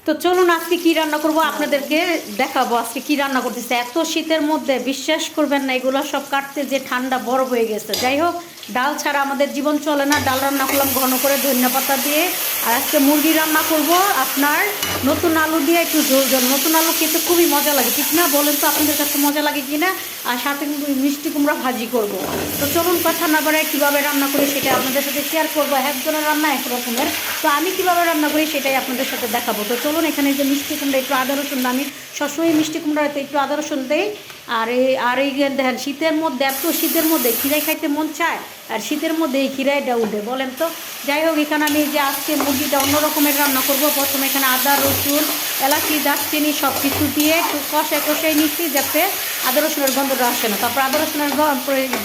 তো চলুন আজকে কি রান্না করব আপনাদেরকে দেখাবো। আজকে কি রান্না করতেছে, এত শীতের মধ্যে বিশ্বাস করবেন না এগুলো সব কাটতে যে ঠান্ডা বরফ হয়ে গেছে। যাই হোক, ডাল ছাড়া আমাদের জীবন চলে না। ডাল রান্না করলাম ঘন করে ধনিয়া পাতা দিয়ে। আর আজকে মুরগি রান্না করব আপনার নতুন আলু দিয়ে, একটু ঝোল ঝোল। নতুন আলু খেতে খুবই মজা লাগে, ঠিক না? বলেন তো আপনাদের কাছে মজা লাগে কি না? আর সাথে কিন্তু মিষ্টি কুমড়া ভাজি করব। তো চলুন কথা না বাড়ায় কীভাবে রান্না করি সেটা আপনাদের সাথে শেয়ার করবো। একজনের রান্না এক রকমের, তো আমি কীভাবে রান্না করি সেটাই আপনাদের সাথে দেখাবো। তো চলুন, এখানে যে মিষ্টি কুমড়া, একটু আদা রসুন, আমি সবসময় মিষ্টি কুমড়াতে একটু আদা রসুন দেই। আর এই দেখেন শীতের মধ্যে, এত শীতের মধ্যে খিরাই খাইতে মন চায়, আর শীতের মধ্যে এই খিরাইটা উঠে, বলেন তো। যাই হোক, এখানে আমি যে আজকে মুরগিটা অন্য রকমের রান্না করব। প্রথমে এখানে আদা রসুন এলাচি দারচিনি সব কিছু দিয়ে একটু কষাই নিচ্ছি, যাতে আদা রসুনের গন্ধটা আসে না। তারপর আদা রসুনের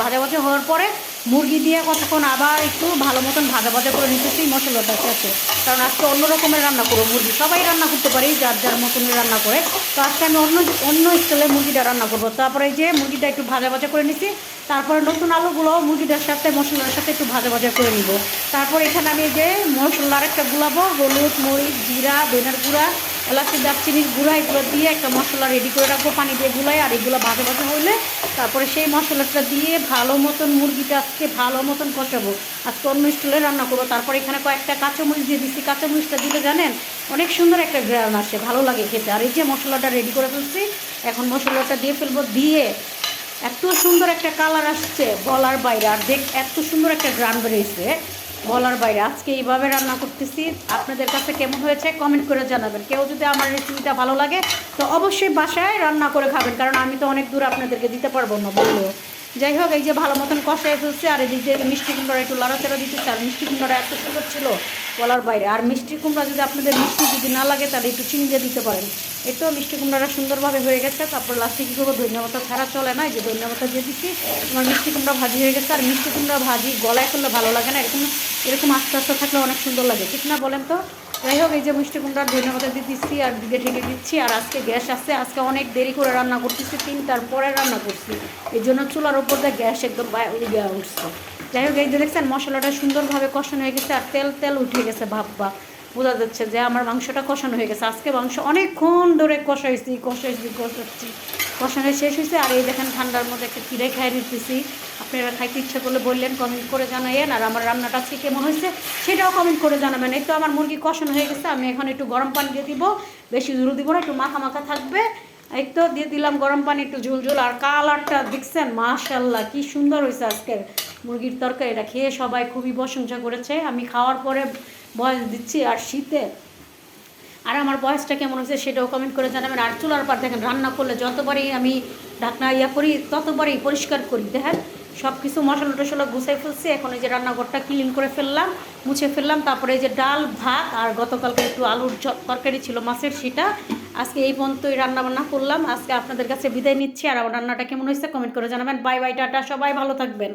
ভাজা ভাজা হওয়ার পরে মুরগি দিয়ে কতক্ষণ আবার একটু ভালো মতন ভাজা ভাজা করে নিতেছি মশলাটা সাথে। কারণ আজকে অন্য রকমের রান্না করবো। মুরগি সবাই রান্না করতে পারি, যার যার মতনই রান্না করে। তো আজকে আমি অন্য স্টাইলে মুরগিটা রান্না করবো। তারপরে এই যে মুরগিটা একটু ভাজা ভাজা করে নিচ্ছি। তারপরে নতুন আলুগুলো মুরগিটার সাথে মশলার সাথে একটু ভাজা ভাজা করে নিব। তারপর এখানে আমি যে মশলার একটা গুলাবো, হলুদ মরিচ জিরা ধনের গুঁড়া এলাচি দারচিনির গুঁড়া এগুলো দিয়ে একটা মশলা রেডি করে রাখবো পানি দিয়ে গুলাই। আর এগুলো ভাজা ভাজা হলে তারপরে সেই মশলাটা দিয়ে ভালো মতন মুরগিটা আজকে ভালো মতন কষাবো। আজকে অন্য স্টাইলে রান্না করবো। তারপর এখানে কয়েকটা কাঁচামরিচ দিয়ে দিচ্ছি। কাঁচামরিচটা দিলে জানেন অনেক সুন্দর একটা গ্রান আসে, ভালো লাগে খেতে। আর এই যে মশলাটা রেডি করে ফেলছি, এখন মশলাটা দিয়ে ফেলবো। দিয়ে এত সুন্দর একটা কালার আসছে বলার বাইরে, আর এত সুন্দর একটা গ্রান বেরিয়েছে বলার বাইরে। আজকে এইভাবে রান্না করতেছি। আপনাদের কাছে কেমন হয়েছে কমেন্ট করে জানাবেন। কেউ যদি আমার রেসিপিটা ভালো লাগে তো অবশ্যই বাসায় রান্না করে খাবেন, কারণ আমি তো অনেক দূর আপনাদেরকে দিতে পারবো না বললেও। যাই হোক, এই যে ভালো মতন কষায় ফেলছে। আর এদিক দিয়ে মিষ্টি কুমড়া একটু লাড়াচাড়া দিতেছে। আর মিষ্টি কুমড়াটা এত সুন্দর ছিল বলার বাইরে। আর মিষ্টি কুমড়া যদি আপনাদের মিষ্টি যদি না লাগে তাহলে একটু চিনি দিয়ে দিতে পারেন। এই তো মিষ্টি কুমড়াটা সুন্দরভাবে হয়ে গেছে। তারপর লাস্টে কী করবো, ধনিয়া পাতা ছাড়া চলে না, এই যে ধনিয়া পাতা দিয়ে দিচ্ছি। আমার মিষ্টি কুমড়া ভাজি হয়ে গেছে। আর মিষ্টি কুমড়া ভাজি গলায় করলে ভালো লাগে না, এরকম আস্তে আস্তে থাকলে অনেক সুন্দর লাগে, ঠিক না? বলেন তো। যাই হোক, এই যে মিষ্টি কুমড়ার ধনিয়া পাতা দিয়ে দিচ্ছি আর দিকে ঢেকে দিচ্ছি। আর আজকে গ্যাস আসছে, আজকে অনেক দেরি করে রান্না করতেছি, 3টার পরে রান্না করছি। এই জন্য চুলার উপর দিয়ে গ্যাস একদম উঠছে। যাই হোক, এই যে দেখছেন মশলাটা সুন্দরভাবে কষানো হয়ে গেছে। আর তেল উঠে গেছে, ভাববা বোঝা যাচ্ছে যে আমার মাংসটা কষানো হয়ে গেছে। আজকে মাংস অনেকক্ষণ ধরে কষাচ্ছি কষানো শেষ হয়েছে। আর এই দেখেন ঠান্ডার মধ্যে একটা খিরে খাই নিতেছি। আপনারা খাইতে ইচ্ছা করলে বললেন, কমেন্ট করে জানাইয়েন। আর আমার রান্নাটা আজকে কেমন হয়েছে সেটাও কমেন্ট করে জানাবেন। এই তো আমার মুরগি কষানো হয়ে গেছে। আমি এখন একটু গরম পানি দিয়ে দিব, বেশি ঝুল দিব না, একটু মাখা মাখা থাকবে। এই তো দিয়ে দিলাম গরম পানি, একটু ঝুল। আর কালারটা দেখছেন মাশাআল্লাহ কি সুন্দর হয়েছে আজকের মুরগির তরকারি। এটা খেয়ে সবাই খুবই প্রশংসা করেছে। আমি খাওয়ার পরে ভয়েস দিচ্ছি। আর শীতে আর আমার বয়সটা কেমন হয়েছে সেটাও কমেন্ট করে জানাবেন। আর চুলার পর দেখেন রান্না করলে যতবারই আমি ঢাকনা করি ততবারই পরিষ্কার করি। দেখেন সব কিছু মশলা টশলা গুছাই ফেলছি। এখন এই যে রান্নাঘরটা ক্লিন করে ফেললাম, মুছে ফেললাম। তারপরে এই যে ডাল ভাত, আর গতকালকে একটু আলুর তরকারি ছিল মাছের, সেটা আজকে এই পর্যন্তই রান্নাবান্না করলাম। আজকে আপনাদের কাছে বিদায় নিচ্ছি। আর আমার রান্নাটা কেমন হয়েছে কমেন্ট করে জানাবেন। বাই বাই, টাটা, সবাই ভালো থাকবেন।